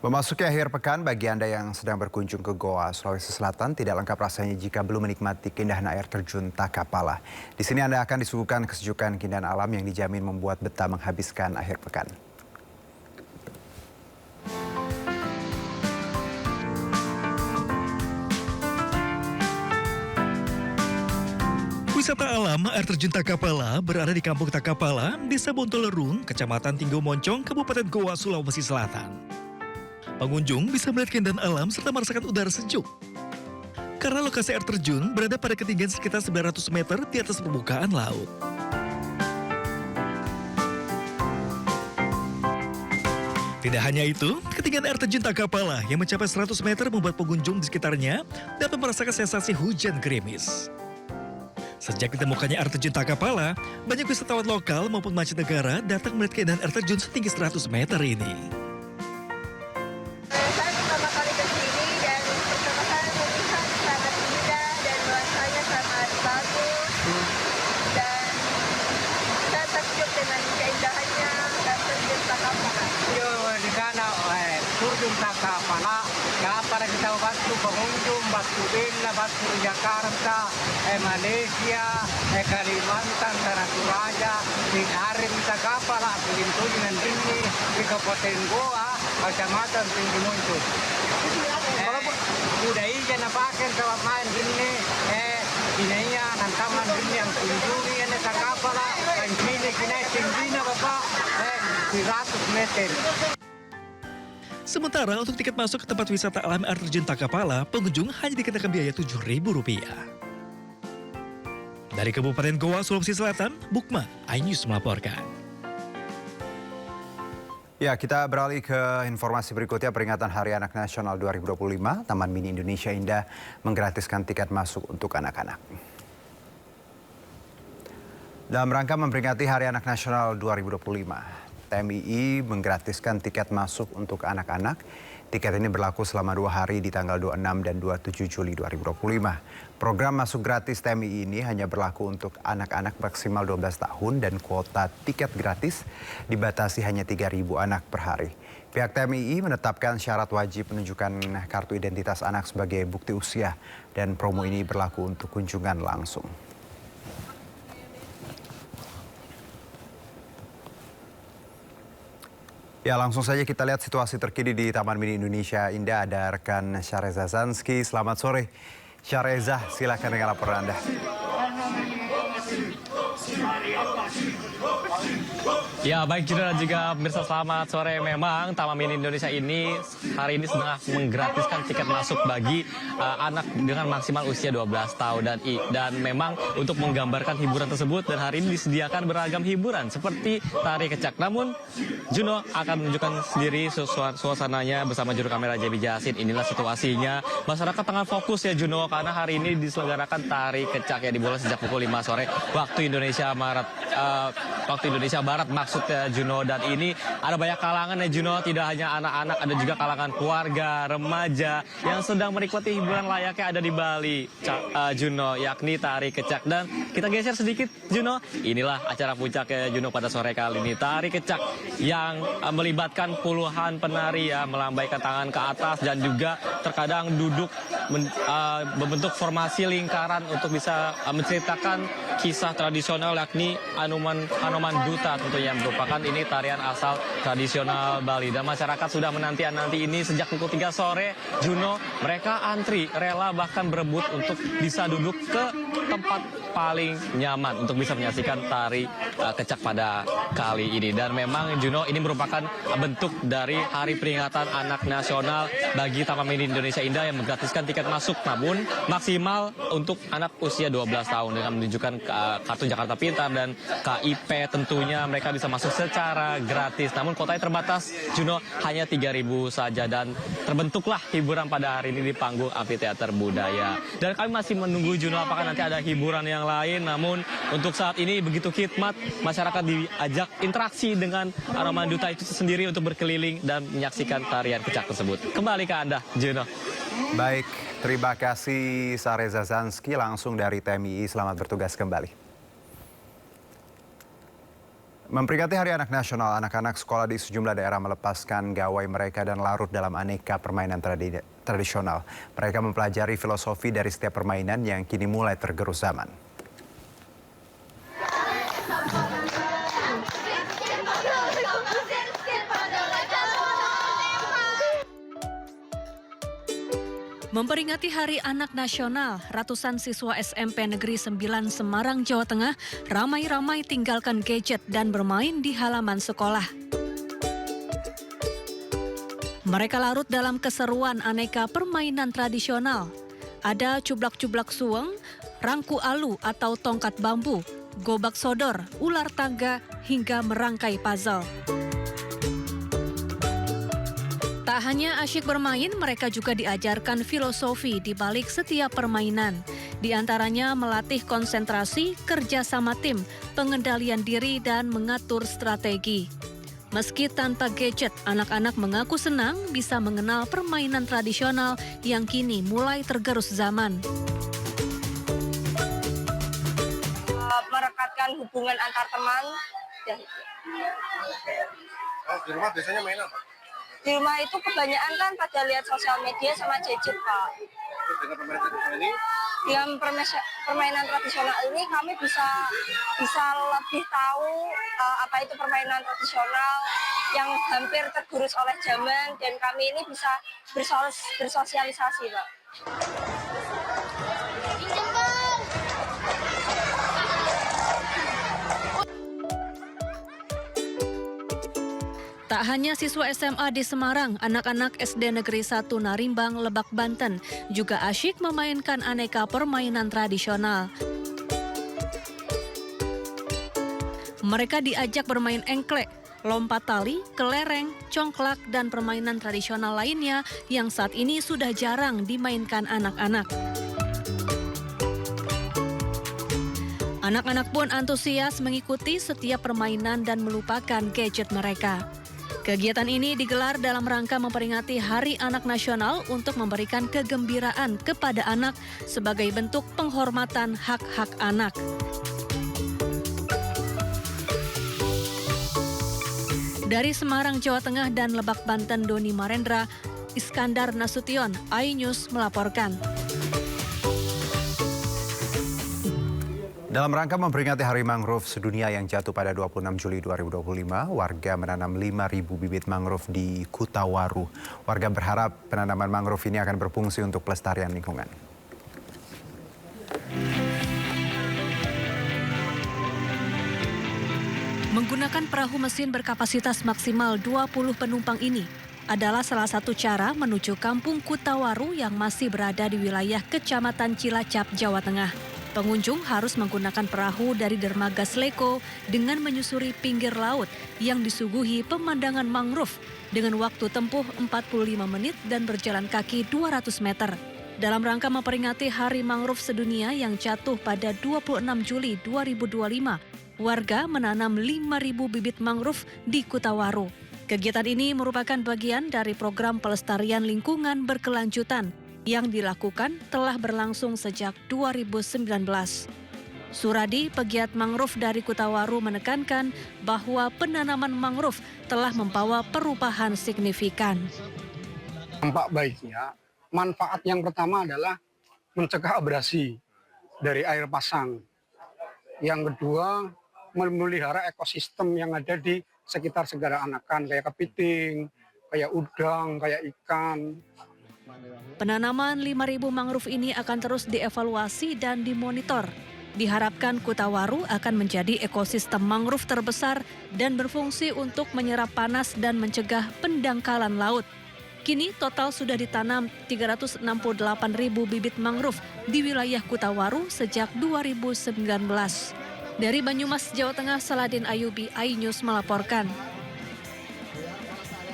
Memasuki akhir pekan, bagi Anda yang sedang berkunjung ke Goa, Sulawesi Selatan, tidak lengkap rasanya jika belum menikmati keindahan air terjun Takapala. Di sini Anda akan disuguhkan kesejukan keindahan alam yang dijamin membuat betah menghabiskan akhir pekan. Wisata alam air terjun Takapala berada di Kampung Takapala, Desa Bontolerung, Kecamatan Tinggo Moncong, Kabupaten Goa, Sulawesi Selatan. Pengunjung bisa melihat keindahan alam serta merasakan udara sejuk. Karena lokasi air terjun berada pada ketinggian sekitar 900 meter di atas permukaan laut. Tidak hanya itu, ketinggian air terjun Takapala yang mencapai 100 meter membuat pengunjung di sekitarnya dapat merasakan sensasi hujan gerimis. Sejak ditemukannya air terjun Takapala, banyak wisatawan lokal maupun mancanegara datang melihat keindahan air terjun setinggi 100 meter ini. Saya pertama kali ke sini dan pertama kali melihat sangat indah dan nuansanya sangat bagus. Dan saya takjub dengan keindahannya dan terjun Takapala. Di sana terjun Takapala, para kita bantu pengunjung, bantu Bela, bantu Jakarta, Malaysia, Kalimantan, Tanah di Arim Takapala, di Tunjungan Tinggi, di Kabupaten Goa, Kecamatan Tinggi Moncong. Udah ijan napakin sama main gini, inanya nantaman gini yang kunjungi yang Takapala, kan sini kini tinggi na bapak, 100 meter. Sementara untuk tiket masuk ke tempat wisata alam air terjun Takapala, pengunjung hanya dikenakan biaya Rp7.000. Dari Kabupaten Goa, Sulawesi Selatan, Bukma, iNews melaporkan. Ya, kita beralih ke informasi berikutnya. Peringatan Hari Anak Nasional 2025, Taman Mini Indonesia Indah menggratiskan tiket masuk untuk anak-anak. Dalam rangka memperingati Hari Anak Nasional 2025, TMII menggratiskan tiket masuk untuk anak-anak. Tiket ini berlaku selama 2 hari di tanggal 26 dan 27 Juli 2025. Program masuk gratis TMII ini hanya berlaku untuk anak-anak maksimal 12 tahun dan kuota tiket gratis dibatasi hanya 3.000 anak per hari. Pihak TMII menetapkan syarat wajib menunjukkan kartu identitas anak sebagai bukti usia dan promo ini berlaku untuk kunjungan langsung. Ya, langsung saja kita lihat situasi terkini di Taman Mini Indonesia Indah. Ada rekan Syahreza Zanski. Selamat sore. Syahreza, silakan dengan laporan Anda. Ya, baik Juno dan juga pemirsa, selamat sore. Memang Taman Mini Indonesia ini hari ini sedang menggratiskan tiket masuk bagi anak dengan maksimal usia 12 tahun dan memang untuk menggambarkan hiburan tersebut, dan hari ini disediakan beragam hiburan seperti tari kecak. Namun Juno akan menunjukkan sendiri suasananya bersama juru kamera JB Jasin. Inilah situasinya. Masyarakat tengah fokus ya Juno, karena hari ini diselenggarakan tari kecak yang dimulai sejak pukul 5 sore waktu Indonesia Barat maksudnya Juno. Dan ini ada banyak kalangan ya Juno, tidak hanya anak-anak, ada juga kalangan keluarga, remaja yang sedang menikmati hiburan layaknya ada di Bali, Juno, yakni tari kecak. Dan kita geser sedikit Juno, inilah acara puncaknya Juno pada sore kali ini, tari kecak yang melibatkan puluhan penari ya, melambaikan tangan ke atas dan juga terkadang duduk membentuk formasi lingkaran untuk bisa menceritakan kisah tradisional yakni Anoman Duta, tentunya merupakan ini tarian asal tradisional Bali. Dan masyarakat sudah menanti ini sejak pukul 3 sore Juno. Mereka antri rela bahkan berebut untuk bisa duduk ke tempat paling nyaman untuk bisa menyaksikan tari kecak pada kali ini. Dan memang Juno, ini merupakan bentuk dari hari peringatan Anak Nasional bagi Taman Mini Indonesia Indah yang menggratiskan tiket masuk, namun maksimal untuk anak usia 12 tahun dengan menunjukkan kartu Jakarta Pintar dan KIP. Tentunya mereka bisa masuk secara gratis, namun kuotanya terbatas Juno, hanya 3.000 saja. Dan terbentuklah hiburan pada hari ini di panggung Amfiteater Budaya. Dan kami masih menunggu Juno apakah nanti ada hiburan yang lain. Namun untuk saat ini begitu khidmat, masyarakat diajak interaksi dengan Anoman Duta itu sendiri untuk berkeliling dan menyaksikan tarian kecak tersebut. Kembali ke Anda Juno. Baik, terima kasih Syahreza Zanski langsung dari TMII. Selamat bertugas kembali. Memperingati Hari Anak Nasional, anak-anak sekolah di sejumlah daerah melepaskan gawai mereka dan larut dalam aneka permainan tradisional. Mereka mempelajari filosofi dari setiap permainan yang kini mulai tergerus zaman. Memperingati Hari Anak Nasional, ratusan siswa SMP Negeri 9 Semarang, Jawa Tengah ramai-ramai tinggalkan gadget dan bermain di halaman sekolah. Mereka larut dalam keseruan aneka permainan tradisional. Ada cublak-cublak suweng, rangku alu atau tongkat bambu, gobak sodor, ular tangga, hingga merangkai puzzle. Tak hanya asyik bermain, mereka juga diajarkan filosofi di balik setiap permainan. Di antaranya melatih konsentrasi, kerja sama tim, pengendalian diri, dan mengatur strategi. Meski tanpa gadget, anak-anak mengaku senang bisa mengenal permainan tradisional yang kini mulai tergerus zaman. Merekatkan hubungan antar teman. Di rumah biasanya main apa? Di rumah itu kebanyakan kan pada lihat sosial media sama gadget, Pak. Dengan permainan tradisional ini? Dengan permainan tradisional ini kami bisa lebih tahu apa itu permainan tradisional yang hampir tergerus oleh zaman, dan kami ini bisa bersosialisasi, Pak. Tak hanya siswa SMA di Semarang, anak-anak SD Negeri 1 Narimbang, Lebak, Banten juga asyik memainkan aneka permainan tradisional. Mereka diajak bermain engklek, lompat tali, kelereng, congklak, dan permainan tradisional lainnya yang saat ini sudah jarang dimainkan anak-anak. Anak-anak pun antusias mengikuti setiap permainan dan melupakan gadget mereka. Kegiatan ini digelar dalam rangka memperingati Hari Anak Nasional untuk memberikan kegembiraan kepada anak sebagai bentuk penghormatan hak-hak anak. Dari Semarang, Jawa Tengah dan Lebak, Banten, Doni Marendra, Iskandar Nasution, iNews melaporkan. Dalam rangka memperingati Hari Mangrove Sedunia yang jatuh pada 26 Juli 2025, warga menanam 5.000 bibit mangrove di Kutawaru. Warga berharap penanaman mangrove ini akan berfungsi untuk pelestarian lingkungan. Menggunakan perahu mesin berkapasitas maksimal 20 penumpang ini adalah salah satu cara menuju kampung Kutawaru yang masih berada di wilayah Kecamatan Cilacap, Jawa Tengah. Pengunjung harus menggunakan perahu dari dermaga Sleko dengan menyusuri pinggir laut yang disuguhi pemandangan mangrove dengan waktu tempuh 45 menit dan berjalan kaki 200 meter. Dalam rangka memperingati Hari Mangrove Sedunia yang jatuh pada 26 Juli 2025, warga menanam 5.000 bibit mangrove di Kutawaru. Kegiatan ini merupakan bagian dari program pelestarian lingkungan berkelanjutan yang dilakukan telah berlangsung sejak 2019. Suradi, pegiat mangrove dari Kutawaru, menekankan bahwa penanaman mangrove telah membawa perubahan signifikan. Dampak baiknya, manfaat yang pertama adalah mencegah abrasi dari air pasang. Yang kedua, memelihara ekosistem yang ada di sekitar segara anakan, kayak kepiting, kayak udang, kayak ikan. Penanaman 5.000 mangrove ini akan terus dievaluasi dan dimonitor. Diharapkan Kutawaru akan menjadi ekosistem mangrove terbesar dan berfungsi untuk menyerap panas dan mencegah pendangkalan laut. Kini total sudah ditanam 368.000 bibit mangrove di wilayah Kutawaru sejak 2019. Dari Banyumas, Jawa Tengah, Saladin Ayubi, iNews melaporkan.